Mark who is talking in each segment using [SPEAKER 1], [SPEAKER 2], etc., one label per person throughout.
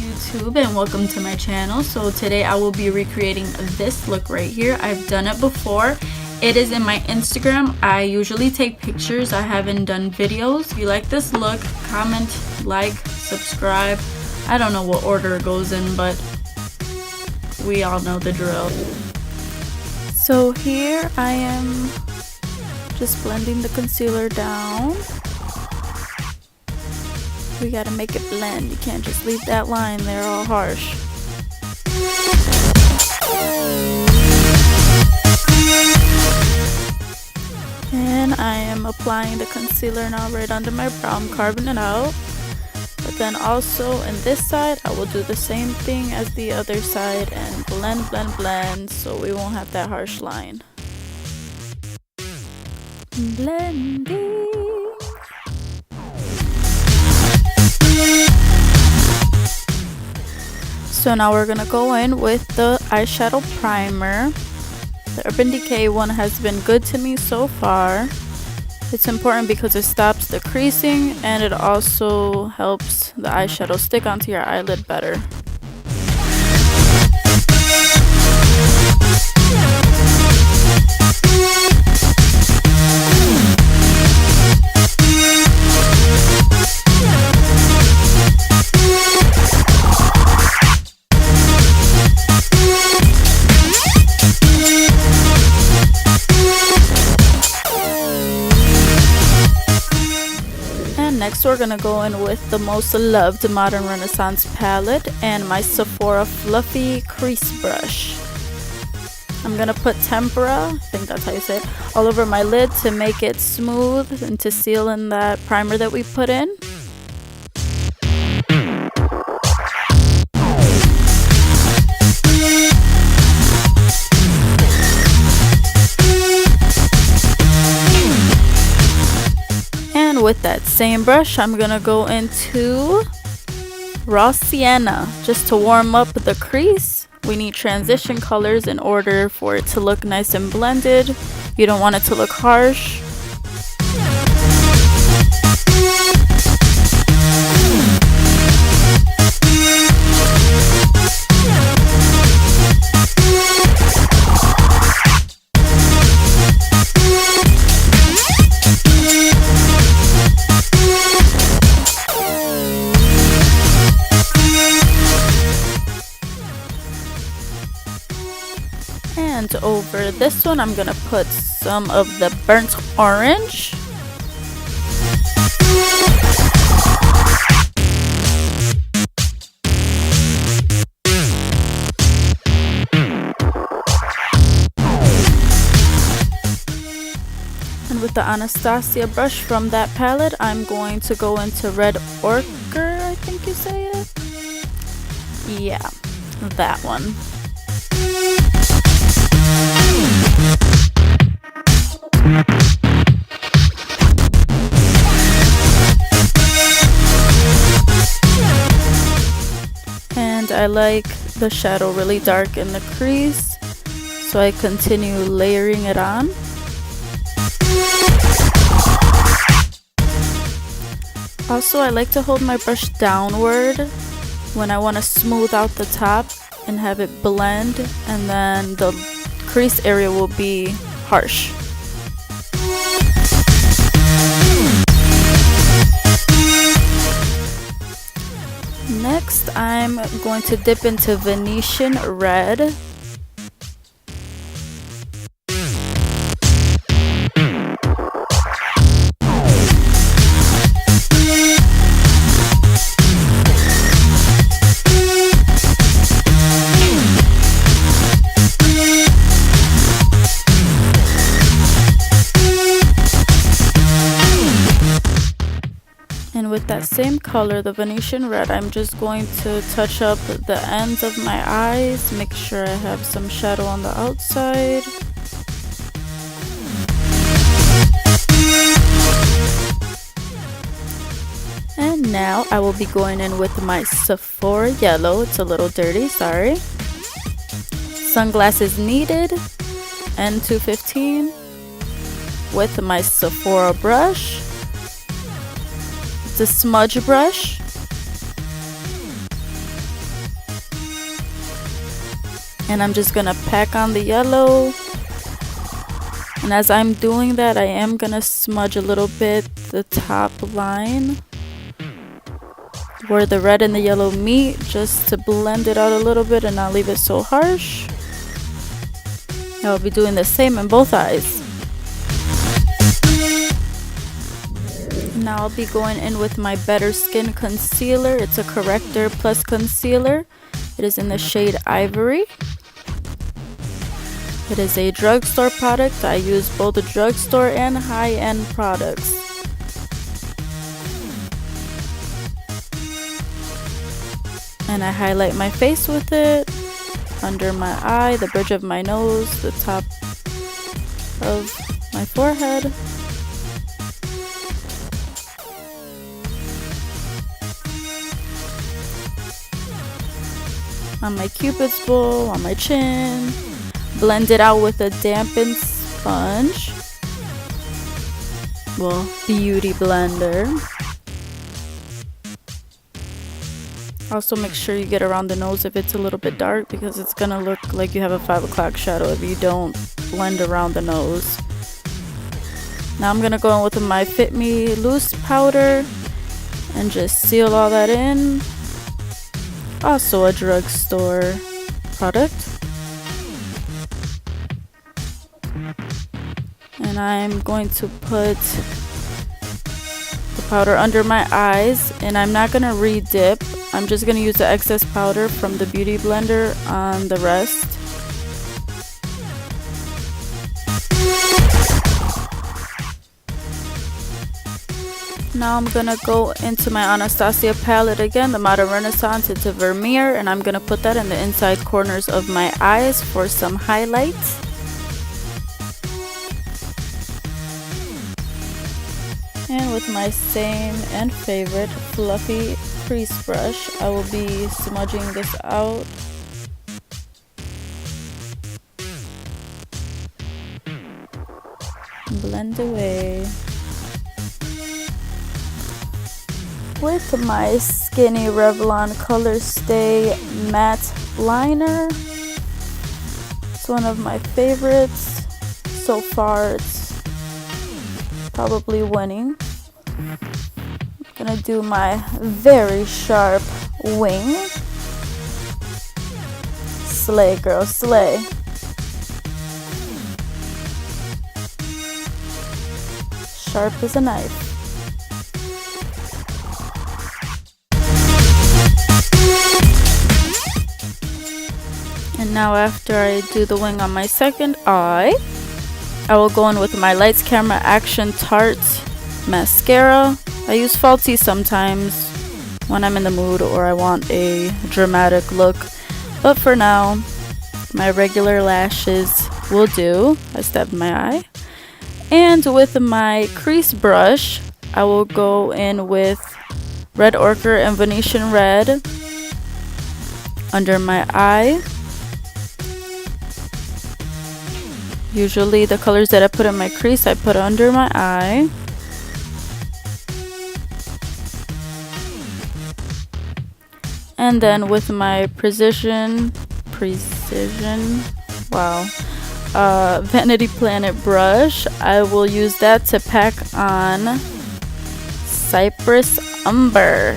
[SPEAKER 1] YouTube and welcome to my channel. So today I will be recreating this look right here. I've done it before. It is in my Instagram. I usually take pictures. I haven't done videos. If you like this look, comment, like, subscribe. I don't know what order it goes in, but we all know the drill. So here I am just blending the concealer down. We gotta make it blend. You can't just leave that line there all harsh. And I am applying the concealer now right under my brow. I'm carving it out. But then also in this side, I will do the same thing as the other side and blend, blend, blend, so we won't have that harsh line. Blending. So now we're gonna go in with the eyeshadow primer. The Urban Decay one has been good to me so far. It's important because it stops the creasing and it also helps the eyeshadow stick onto your eyelid better. Next we're gonna go in with the most loved Modern Renaissance palette and my Sephora Fluffy Crease Brush. I'm gonna put tempera, I think that's how you say it, all over my lid to make it smooth and to seal in that primer that we put in. With that same brush, I'm gonna go into Raw Sienna just to warm up the crease. We need transition colors in order for it to look nice and blended. You don't want it to look harsh. And over this one, I'm gonna put some of the burnt orange. And with the Anastasia brush from that palette, I'm going to go into Red Ochre, I think you say it? Yeah, that one. And I like the shadow really dark in the crease, so I continue layering it on. Also, I like to hold my brush downward when I want to smooth out the top and have it blend, and then the crease area will be harsh. Next, I'm going to dip into Venetian Red. And with that same color, the Venetian Red, I'm just going to touch up the ends of my eyes, make sure I have some shadow on the outside. And now I will be going in with my Sephora Yellow. It's a little dirty, sorry. Sunglasses Needed, N215, with my Sephora brush. It's a smudge brush. And I'm just gonna pack on the yellow. And as I'm doing that, I am gonna smudge a little bit the top line where the red and the yellow meet, just to blend it out a little bit and not leave it so harsh. I'll be doing the same in both eyes. Now I'll be going in with my Better Skin concealer. It's a corrector plus concealer. It is in the shade Ivory. It is a drugstore product. I use both the drugstore and high-end products. And I highlight my face with it, under my eye, the bridge of my nose, the top of my forehead. On my cupid's bow, on my chin. Blend it out with a dampened sponge. Well, beauty blender. Also make sure you get around the nose if it's a little bit dark, because it's gonna look like you have a 5 o'clock shadow if you don't blend around the nose. Now I'm gonna go in with my Fit Me loose powder and just seal all that in. Also a drugstore product. And I'm going to put the powder under my eyes, and I'm not gonna re-dip. I'm just gonna use the excess powder from the beauty blender on the rest. Now I'm gonna go into my Anastasia palette again, the Modern Renaissance. It's a Vermeer, and I'm gonna put that in the inside corners of my eyes for some highlights. And with my same and favorite fluffy crease brush, I will be smudging this out. Blend away. With my Skinny Revlon Color Stay Matte Liner. It's one of my favorites so far. It's probably winning. I'm gonna do my very sharp wing. Slay, girl, slay. Sharp as a knife. And now after I do the wing on my second eye, I will go in with my Lights Camera Action Tarte mascara. I use faulty sometimes when I'm in the mood or I want a dramatic look, but for now my regular lashes will do. I stabbed my eye. And with my crease brush, I will go in with Red Ochre and Venetian Red under my eye. Usually the colors that I put in my crease, I put under my eye. And then with my Vanity Planet brush, I will use that to pack on Cyrus Umber.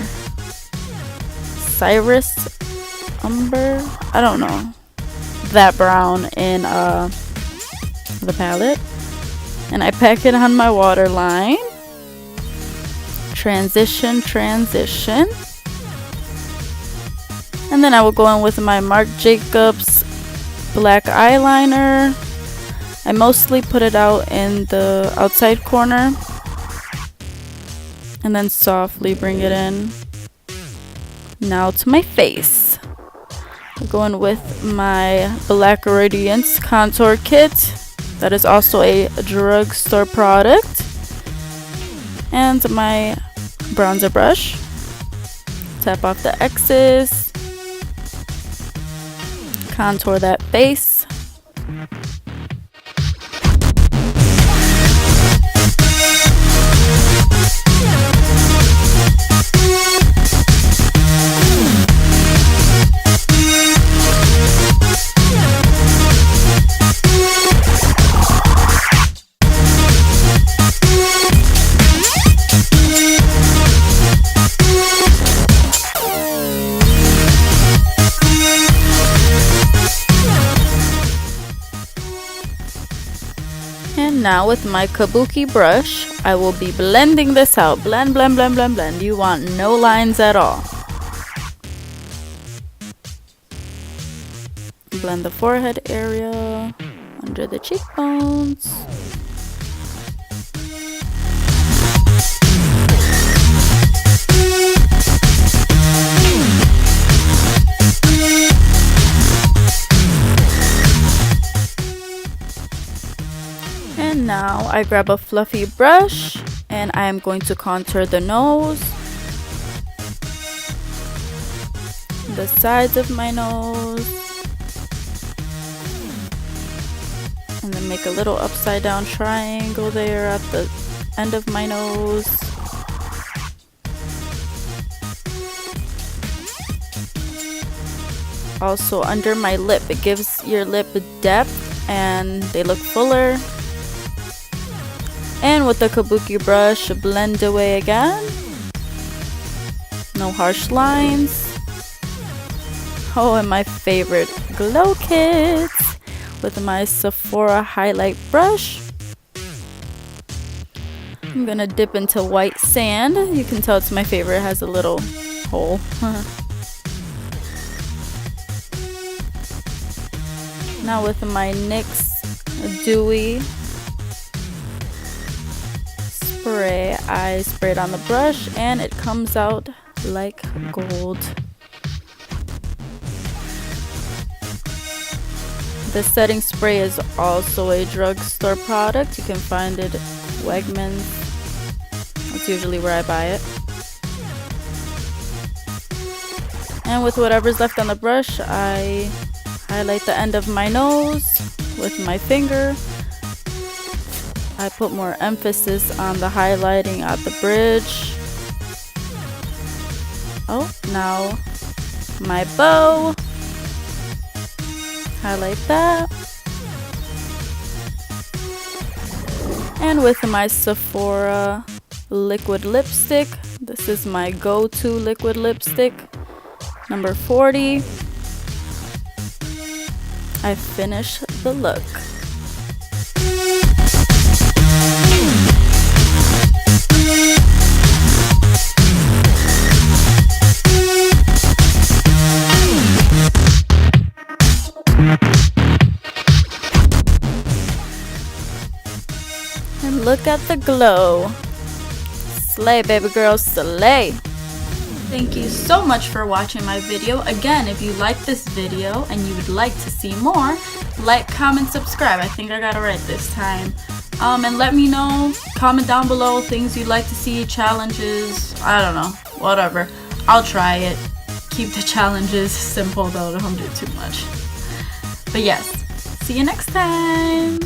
[SPEAKER 1] I don't know. That brown in the palette. And I pack it on my waterline. Transition. And then I will go in with my Marc Jacobs black eyeliner. I mostly put it out in the outside corner and then softly bring it in. Now to my face. I'm going with my Black Radiance contour kit. That is also a drugstore product. And my bronzer brush. Tap off the excess. Contour that face. And now with my kabuki brush, I will be blending this out. Blend, blend, blend, blend, blend. You want no lines at all. Blend the forehead area, under the cheekbones. And now I grab a fluffy brush and I am going to contour the nose, the sides of my nose, and then make a little upside down triangle there at the end of my nose. Also under my lip, it gives your lip depth and they look fuller. And with the kabuki brush, blend away again. No harsh lines. Oh, and my favorite, glow kits with my Sephora highlight brush. I'm gonna dip into white sand. You can tell it's my favorite, it has a little hole. Now with my NYX Dewy spray, I spray it on the brush and it comes out like gold. The setting spray is also a drugstore product. You can find it at Wegmans. That's usually where I buy it. And with whatever's left on the brush, I highlight the end of my nose with my finger. I put more emphasis on the highlighting at the bridge. Oh, now my bow. Highlight that. And with my Sephora liquid lipstick, this is my go-to liquid lipstick, number 40. I finish the look. And look at the glow. Slay, baby girl, slay. Thank you so much for watching my video. Again, if you like this video and you would like to see more, like, comment, subscribe. I think I got it right this time. And let me know, comment down below things you'd like to see, challenges, I don't know, whatever. I'll try it. Keep the challenges simple though, don't do too much. But yes, see you next time.